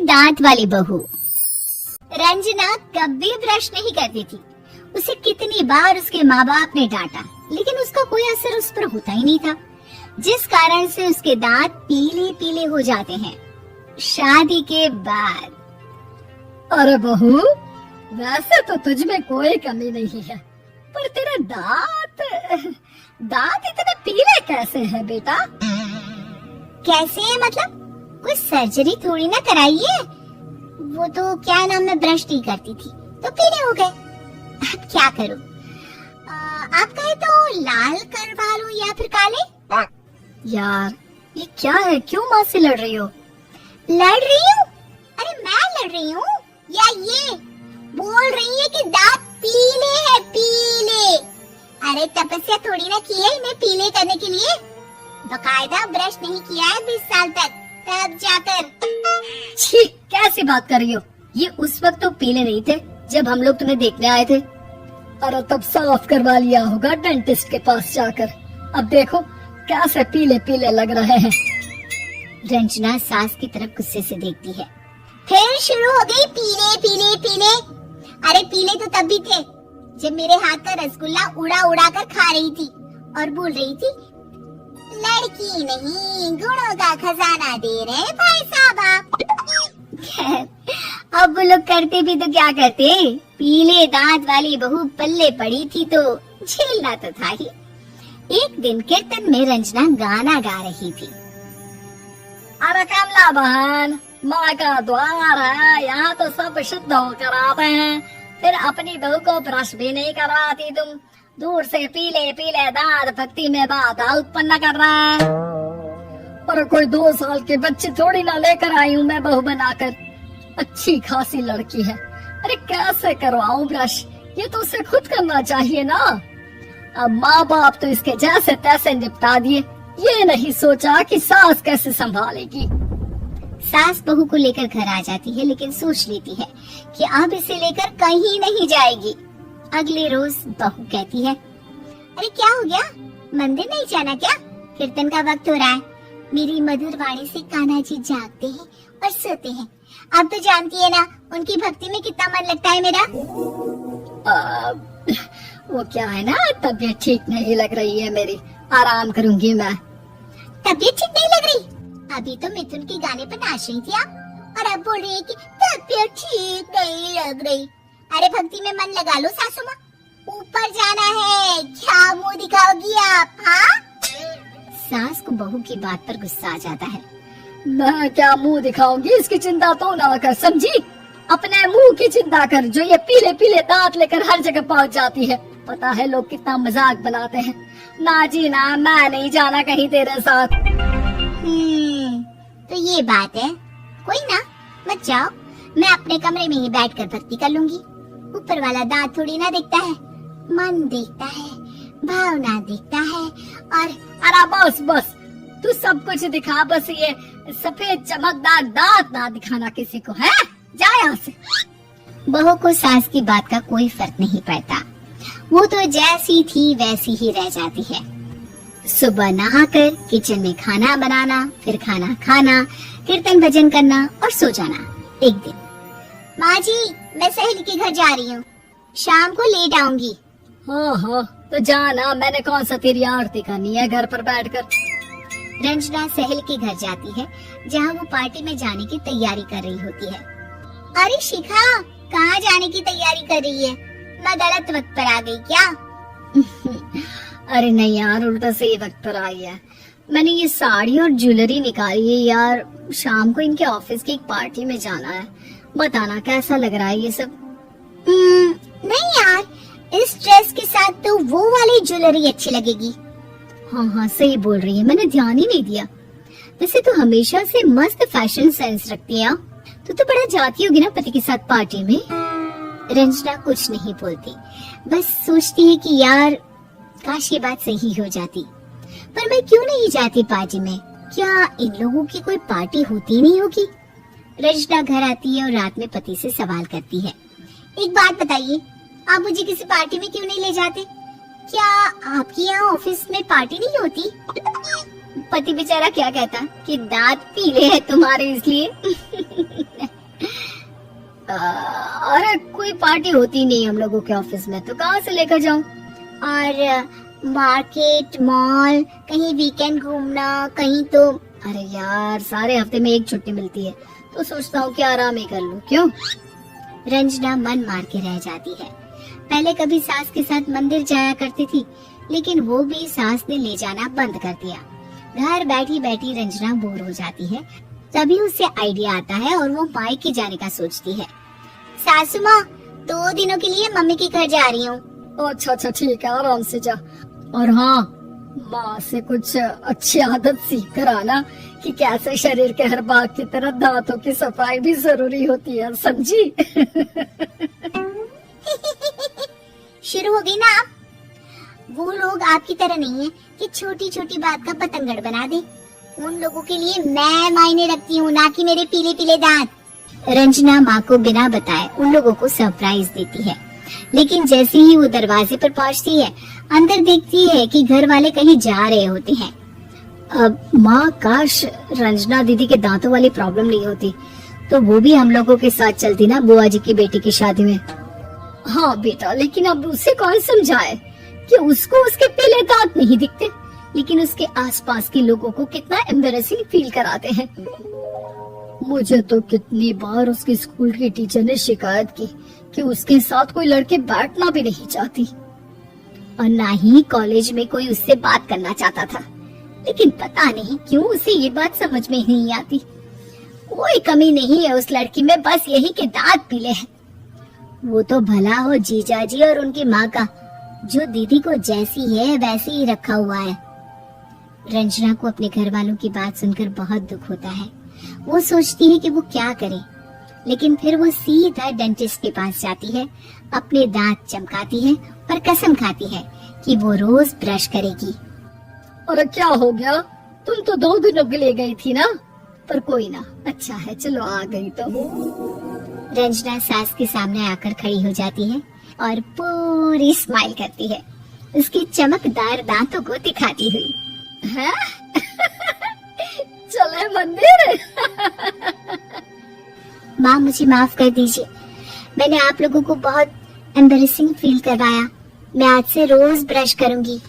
दांत वाली बहू। रंजना कभी ब्रश नहीं करती थी। उसे कितनी बार उसके माँ बाप ने डांटा, लेकिन उसका कोई असर उस पर होता ही नहीं था, जिस कारण से उसके दांत पीले पीले हो जाते हैं शादी के बाद। अरे बहू, वैसे तो तुझ में कोई कमी नहीं है, पर तेरे दांत इतने पीले कैसे हैं बेटा? कैसे है मतलब? कोई सर्जरी थोड़ी ना कराई है। वो तो क्या नाम, मैं ब्रश नहीं करती थी तो पीले हो गए। अब क्या करूं? आप कहे तो लाल करवा लूं या फिर काले? यार ये क्या है, क्यों माँ से लड़ रही हो? लड़ रही हूँ? अरे मैं लड़ रही हूँ या ये बोल रही है कि दांत पीले हैं, पीले। अरे तपस्या थोड़ी ना की है इन्हें पीले करने के लिए। बकायदा ब्रश नहीं किया है 20 साल तक, तब जाकर। छी, कैसी बात कर रही हो? ये उस वक्त तो पीले नहीं थे जब हम लोग तुम्हें देखने आए थे। अरे तब साफ करवा लिया होगा डेंटिस्ट के पास जाकर। अब देखो कैसे पीले पीले लग रहे हैं। रंजना सास की तरफ गुस्से से देखती है। फिर शुरू हो गई पीले पीले पीले। अरे पीले तो तब भी थे जब मेरे हाथ का रसगुल्ला उड़ा उड़ा कर खा रही थी और बोल रही थी, लड़की नहीं गुणों का खजाना दे रहे भाई साहब आप। अब वो लोग करते भी तो क्या करते, पीले दांत वाली बहू पल्ले पड़ी थी तो झेलना तो था ही। एक दिन कीर्तन में रंजना गाना गा रही थी। अरे कमला बहन, माँ का द्वार है, यहाँ तो सब शुद्ध होकर आते हैं, फिर अपनी बहू को ब्रश भी नहीं करवाती तुम। दूर से पीले पीले दांत भक्ति में बाधा उत्पन्न कर रहा है। और कोई 2 साल के बच्चे थोड़ी ना लेकर आई हूँ मैं बहू बनाकर। अच्छी खासी लड़की है, अरे कैसे करवाऊं ब्रश? ये तो उसे खुद करना चाहिए ना। अब माँ बाप तो इसके जैसे तैसे निपटा दिए, ये नहीं सोचा कि सास कैसे संभालेगी। सास बहू को लेकर घर आ जाती है, लेकिन सोच लेती है कि अब इसे लेकर कहीं नहीं जाएगी। अगले रोज बहू कहती है, अरे क्या हो गया, मंदिर नहीं जाना क्या? कीर्तन का वक्त हो रहा है। मेरी मधुर वाणी से कान्हा जी जागते हैं और सोते हैं। अब तो जानती है ना उनकी भक्ति में कितना मन लगता है मेरा। वो क्या है ना, तबीयत ठीक नहीं लग रही है मेरी, आराम करूंगी मैं। तबीयत ठीक नहीं लग रही? अभी तो मिथुन के गाने पर नाच रही थी आप, और अब बोल रही है कि तबीयत ठीक नहीं लग रही। अरे भक्ति में मन लगा लो सासू माँ, ऊपर जाना है, क्या मुंह दिखाओगी आप? हाँ? सास को बहू की बात पर गुस्सा आ जाता है। मैं क्या मुंह दिखाऊंगी, इसकी चिंता तो ना कर, समझी? अपने मुंह की चिंता कर, जो ये पीले पीले दांत लेकर हर जगह पहुंच जाती है। पता है लोग कितना मजाक बनाते हैं। ना जी ना, मैं नहीं जाना कहीं तेरे साथ। तो ये बात है, कोई ना, मत जाओ, मैं अपने कमरे में ही बैठकर भक्ति कर लूंगी। ऊपर वाला दांत थोड़ी ना देखता है, मन देखता है, भावना देखता है। और अरे बस बस, तू सब कुछ दिखा, बस ये सफेद चमकदार दांत ना दिखाना किसी को, है? जा यहाँ से। बहू को सास की बात का कोई फर्क नहीं पड़ता, वो तो जैसी थी वैसी ही रह जाती है। सुबह नहाकर किचन में खाना बनाना, फिर खाना खाना, कीर्तन भजन करना और सो जाना। एक दिन, माँ जी मैं सहेली के घर जा रही हूँ, शाम को लेट आऊंगी। हाँ, तो जाना, मैंने कौन सा तेरी आरती करनी है घर पर बैठकर। रंजना सहेली के घर जाती है, जहाँ वो पार्टी में जाने की तैयारी कर रही होती है। अरे शिखा, कहाँ जाने की तैयारी कर रही है? मैं गलत वक्त पर आ गई क्या? अरे नहीं यार, उल्टा सही वक्त पर आई है। मैंने ये साड़ी और ज्वेलरी निकाली है यार, शाम को इनके ऑफिस की एक पार्टी में जाना है। बताना कैसा लग रहा है ये सब? नहीं यार, इस ड्रेस के साथ तो वो वाली ज्वेलरी अच्छी लगेगी। हाँ, सही बोल रही है, मैंने ध्यान ही नहीं दिया। वैसे तो हमेशा से मस्त फैशन सेंस रखती है। तो बड़ा जाती होगी ना पति के साथ पार्टी में। रंजना कुछ नहीं बोलती, बस सोचती है कि यार काश ये बात सही हो जाती, पर मैं क्यों नहीं जाती पार्टी में? क्या इन लोगों की कोई पार्टी होती नहीं होगी? रंजना घर आती है और रात में पति से सवाल करती है, एक बात बताइए, आप मुझे किसी पार्टी में क्यों नहीं ले जाते? क्या आपके यहाँ ऑफिस में पार्टी नहीं होती? पति बेचारा क्या कहता कि दांत पीले हैं तुम्हारे इसलिए। अरे कोई पार्टी होती नहीं हम लोगों के ऑफिस में, तो कहाँ से लेकर जाऊं? और मार्केट, मॉल, कहीं वीकेंड घूमना, कहीं तो। अरे यार, सारे हफ्ते में एक छुट्टी मिलती है, तो सोचता हूँ कि आराम ही कर लूं। क्यों? रंजना मन मार के रह जाती है। पहले कभी सास के साथ मंदिर जाया करती थी, लेकिन वो भी सास ने ले जाना बंद कर दिया। घर बैठी बैठी रंजना बोर हो जाती है। तभी उसे आइडिया आता है और वो मायके जाने का सोचती है। सासू माँ, 2 दिनों के लिए मम्मी के घर जा रही हूँ। अच्छा अच्छा ठीक है, आराम से जा। और हाँ, माँ से कुछ अच्छी आदत सीख कर आना कि कैसे शरीर के हर भाग की तरह दांतों की सफाई भी जरूरी होती है, समझी? शुरू हो गई ना आप? वो लोग आपकी तरह नहीं है कि छोटी छोटी बात का पतंगड़ बना दे। उन लोगों के लिए मैं मायने रखती हूँ, ना कि मेरे पीले पीले दांत। रंजना माँ को बिना बताए उन लोगों को सरप्राइज देती है, लेकिन जैसे ही वो दरवाजे पर पहुँचती है, अंदर देखती है कि घर वाले कहीं जा रहे होते हैं। अब माँ, काश रंजना दीदी के दांतों वाली प्रॉब्लम नहीं होती, तो वो भी हम लोगों के साथ चलती ना बुआ जी की बेटी की शादी में। हाँ बेटा, लेकिन अब उसे कौन समझाए कि उसको उसके पीले दांत नहीं दिखते, लेकिन उसके आसपास के लोगों को कितना एम्बैरेसिंग फील कराते हैं। मुझे तो कितनी बार उसके स्कूल की टीचर ने शिकायत की कि उसके साथ कोई लड़के बैठना भी नहीं चाहती, और ना ही कॉलेज में कोई उससे बात करना चाहता था। लेकिन पता नहीं क्यों उसे ये बात समझ में नहीं आती। कोई कमी नहीं है उस लड़की में, बस यही के दांत पीले हैं। वो तो भला हो जीजा जी और उनकी माँ का, जो दीदी को जैसी है वैसे ही रखा हुआ है। रंजना को अपने घर वालों की बात सुनकर बहुत दुख होता है। वो सोचती है कि वो क्या करे, लेकिन फिर वो सीधा डेंटिस्ट के पास जाती है, अपने दांत चमकाती है और कसम खाती है कि वो रोज ब्रश करेगी। और क्या हो गया? तुम तो 2 दिनों के लिए गई थी ना, पर कोई ना, अच्छा है, चलो आ गई तो। रंजना सास के सामने आकर खड़ी हो जाती है और पूरी स्माइल करती है, उसकी चमकदार दांतों को दिखाती हुई। है? चले मंदिर? माँ, मुझे माफ कर दीजिए, मैंने आप लोगों को बहुत एम्बैरेसिंग फील करवाया। मैं आज से रोज ब्रश करूंगी।